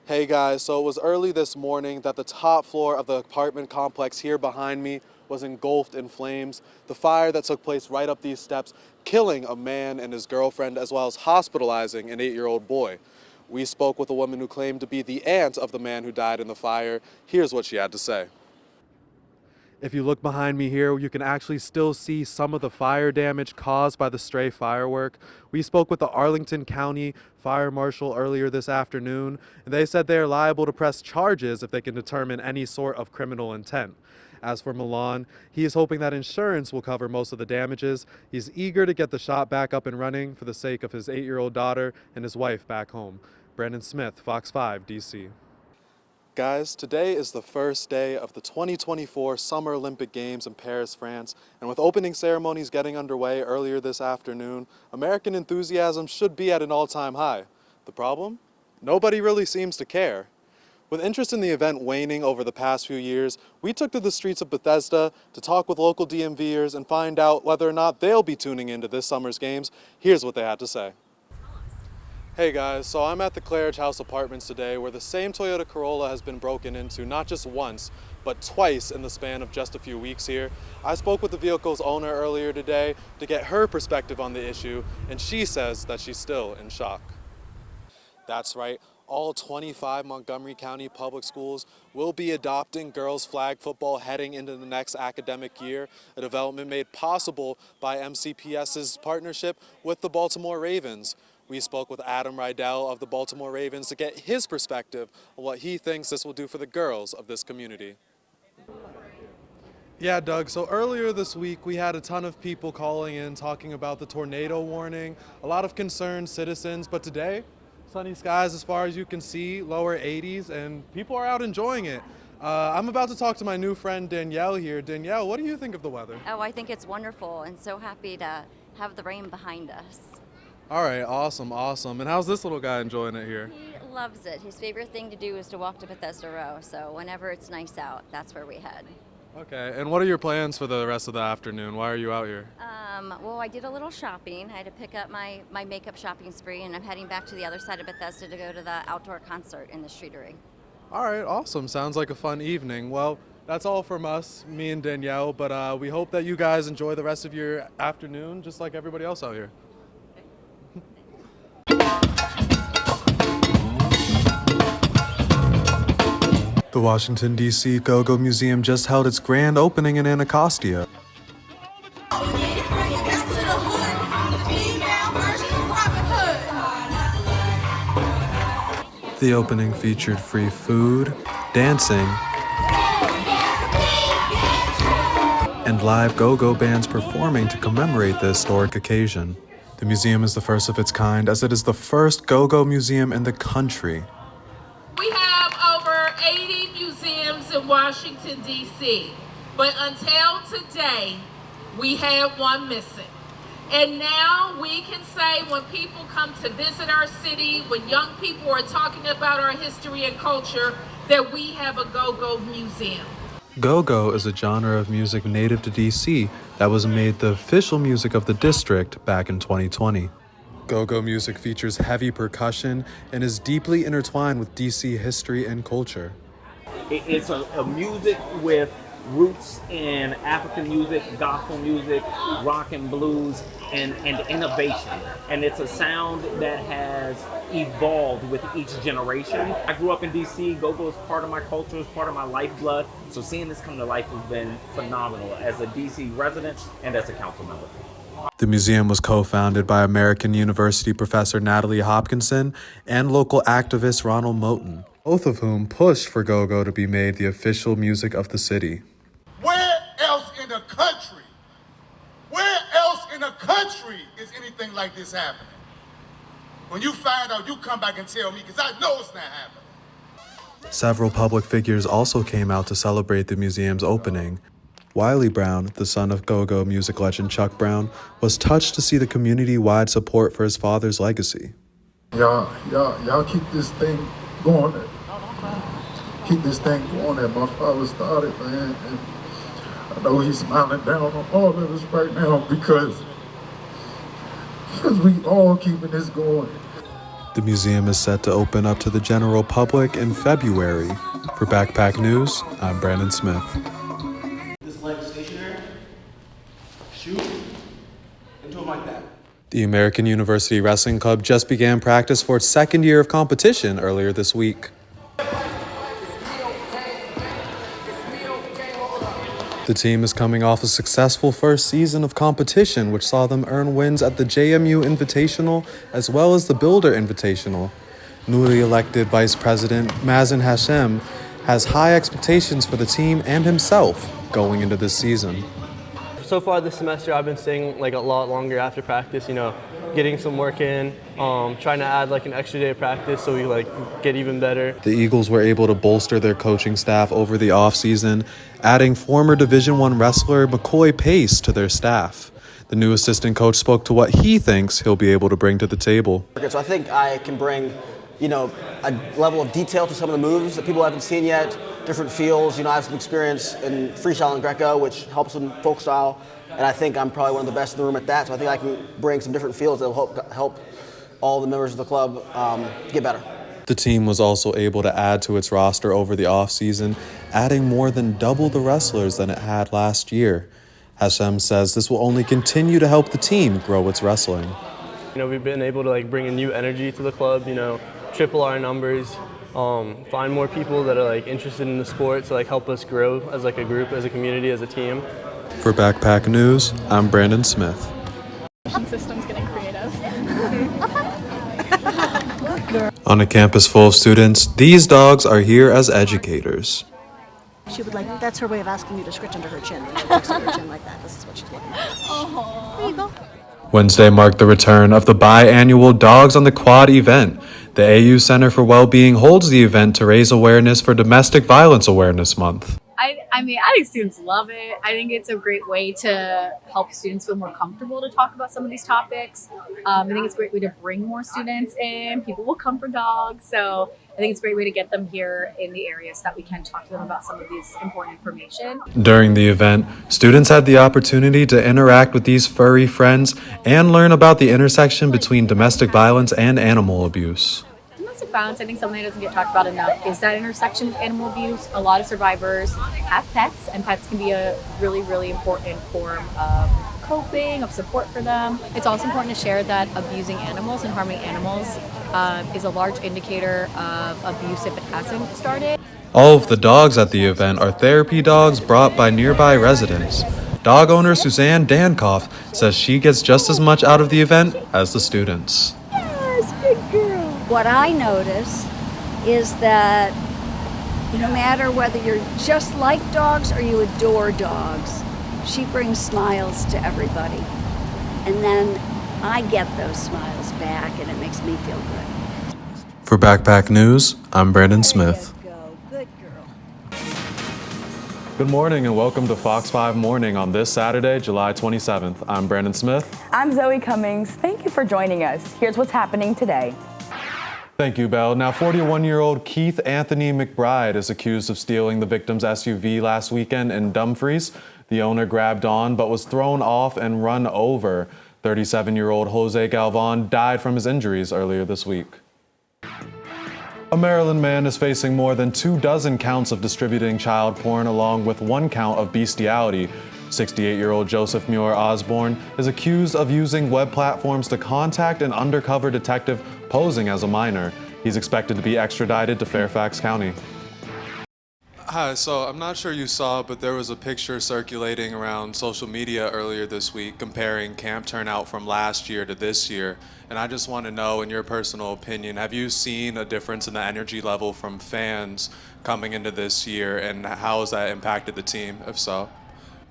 Hey guys, so it was early this morning that the top floor of the apartment complex here behind me was engulfed in flames. The fire that took place right up these steps, killing a man and his girlfriend, as well as hospitalizing an 8-year-old boy. We spoke with a woman who claimed to be the aunt of the man who died in the fire. Here's what she had to say. If you look behind me here, you can actually still see some of the fire damage caused by the stray firework. We spoke with the Arlington County Fire Marshal earlier this afternoon, and they said they are liable to press charges if they can determine any sort of criminal intent. As for Milan, he is hoping that insurance will cover most of the damages. He's eager to get the shop back up and running for the sake of his 8-year-old daughter and his wife back home. Brandon Smith, Fox 5, DC. Guys, today is the first day of the 2024 Summer Olympic Games in Paris, France, and with opening ceremonies getting underway earlier this afternoon, American enthusiasm should be at an all-time high. The problem? Nobody really seems to care. With interest in the event waning over the past few years, we took to the streets of Bethesda to talk with local DMVers and find out whether or not they'll be tuning into this summer's games. Here's what they had to say. Hey guys, so I'm at the Claridge House Apartments today where the same Toyota Corolla has been broken into not just once, but twice in the span of just a few weeks here. I spoke with the vehicle's owner earlier today to get her perspective on the issue, and she says that she's still in shock. That's right, all 25 Montgomery County public schools will be adopting girls flag football heading into the next academic year, a development made possible by MCPS's partnership with the Baltimore Ravens. We spoke with Adam Rydell of the Baltimore Ravens to get his perspective on what he thinks this will do for the girls of this community. Yeah, Doug, so earlier this week we had a ton of people calling in talking about the tornado warning, a lot of concerned citizens, but today, sunny skies as far as you can see, lower 80s, and people are out enjoying it. I'm about to talk to my new friend Danielle here. Danielle, what do you think of the weather? Oh, I think it's wonderful and so happy to have the rain behind us. All right, awesome. And how's this little guy enjoying it here? He loves it. His favorite thing to do is to walk to Bethesda Row, so whenever it's nice out, that's where we head. Okay, and what are your plans for the rest of the afternoon? Why are you out here? Well, I did a little shopping. I had to pick up my makeup shopping spree, and I'm heading back to the other side of Bethesda to go to the outdoor concert in the Streetery. All right, awesome. Sounds like a fun evening. Well, that's all from us, me and Danielle, but we hope that you guys enjoy the rest of your afternoon, just like everybody else out here. The Washington, D.C. Go-Go Museum just held its grand opening in Anacostia. The opening featured free food, dancing, and live go-go bands performing to commemorate the historic occasion. The museum is the first of its kind, as it is the first go-go museum in the country. We have over 80 museums in Washington, D.C., but until today, we had one missing. And now we can say when people come to visit our city, when young people are talking about our history and culture, that we have a go-go museum. Go-go is a genre of music native to D.C. that was made the official music of the district back in 2020. Go-go music features heavy percussion and is deeply intertwined with D.C. history and culture. It's a music with roots in African music, gospel music, rock and blues, and innovation. And it's a sound that has evolved with each generation. I grew up in DC. Go-go is part of my culture, is part of my lifeblood. So seeing this come to life has been phenomenal as a DC resident and as a council member. The museum was co-founded by American University professor Natalie Hopkinson and local activist Ronald Moten, both of whom pushed for go-go to be made the official music of the city. Where else in the country is anything like this happening? When you find out, you come back and tell me, because I know it's not happening. Several public figures also came out to celebrate the museum's opening. Wiley Brown, the son of go-go music legend Chuck Brown, was touched to see the community-wide support for his father's legacy. Y'all keep this thing going. Keep this thing going that my father started, man. And I know he's smiling down on all of us right now because we all keeping this going. The museum is set to open up to the general public in February. For Backpack News, I'm Brandon Smith. This leg stationary, shoot into him like that. The American University Wrestling Club just began practice for its second year of competition earlier this week. The team is coming off a successful first season of competition, which saw them earn wins at the JMU Invitational as well as the Builder Invitational. Newly elected Vice President Mazen Hashem has high expectations for the team and himself going into this season. So far this semester, I've been staying like a lot longer after practice, getting some work in, trying to add like an extra day of practice so we get even better. The Eagles were able to bolster their coaching staff over the offseason, adding former Division I wrestler McCoy Pace to their staff. The new assistant coach spoke to what he thinks he'll be able to bring to the table. So I think I can bring, a level of detail to some of the moves that people haven't seen yet, different feels. I have some experience in freestyle and Greco, which helps in folk style, and I think I'm probably one of the best in the room at that. So I think I can bring some different feels that will help all the members of the club get better. The team was also able to add to its roster over the offseason, adding more than double the wrestlers than it had last year. Hashem says this will only continue to help the team grow its wrestling. We've been able to bring a new energy to the club, triple our numbers, find more people that are interested in the sport to help us grow as a group, as a community, as a team. For Backpack News, I'm Brandon Smith. System's getting creative. On a campus full of students, these dogs are here as educators. She would that's her way of asking you to scritch under her chin. She looks under her chin like that. This is what she's looking for. There you go. Wednesday marked the return of the biannual Dogs on the Quad event. The AU Center for Wellbeing holds the event to raise awareness for Domestic Violence Awareness Month. I think students love it. I think it's a great way to help students feel more comfortable to talk about some of these topics. I think it's a great way to bring more students in. People will come for dogs. So I think it's a great way to get them here in the area so that we can talk to them about some of these important information. During the event, students had the opportunity to interact with these furry friends and learn about the intersection between domestic violence and animal abuse. Domestic violence, I think something that doesn't get talked about enough is that intersection of animal abuse. A lot of survivors have pets, and pets can be a really, really important form of coping, of support for them. It's also important to share that abusing animals and harming animals is a large indicator of abuse if it hasn't started. All of the dogs at the event are therapy dogs brought by nearby residents. Dog owner Suzanne Dankoff says she gets just as much out of the event as the students. Yes, good girl. What I notice is that no matter whether you're just like dogs or you adore dogs, she brings smiles to everybody. And then I get those smiles back and it makes me feel good. For Backpack News, I'm Brandon Smith. Good girl. Good morning and welcome to Fox 5 Morning on this Saturday, July 27th. I'm Brandon Smith. I'm Zoe Cummings. Thank you for joining us. Here's what's happening today. Thank you, Belle. Now, 41-year-old Keith Anthony McBride is accused of stealing the victim's SUV last weekend in Dumfries. The owner grabbed on but was thrown off and run over. 37-year-old Jose Galvan died from his injuries earlier this week. A Maryland man is facing more than 24 counts of distributing child porn along with 1 count of bestiality. 68-year-old Joseph Muir Osborne is accused of using web platforms to contact an undercover detective posing as a minor. He's expected to be extradited to Fairfax County. Hi, so I'm not sure you saw, but there was a picture circulating around social media earlier this week comparing camp turnout from last year to this year. And I just want to know, in your personal opinion, have you seen a difference in the energy level from fans coming into this year, and how has that impacted the team, if so?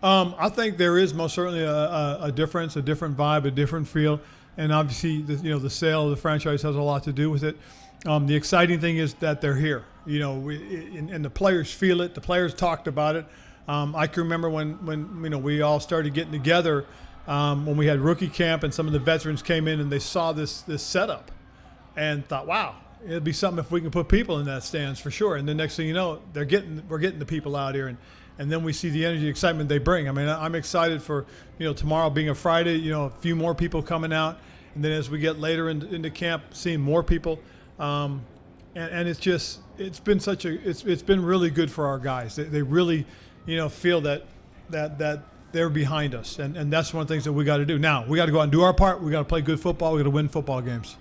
I think there is most certainly a difference, a different vibe, a different feel, and obviously, the sale of the franchise has a lot to do with it. The exciting thing is that they're here, and the players feel it. The players talked about it. I can remember when we all started getting together when we had rookie camp, and some of the veterans came in and they saw this setup, and thought, wow, it'd be something if we can put people in that stands for sure. And the next thing you know, we're getting the people out here, and then we see the energy, excitement they bring. I mean, I'm excited for tomorrow being a Friday. A few more people coming out, and then as we get later into camp, seeing more people. And it's been really good for our guys. They really, feel that they're behind us, and that's one of the things that we got to do. Now we got to go out and do our part. We got to play good football. We got to win football games.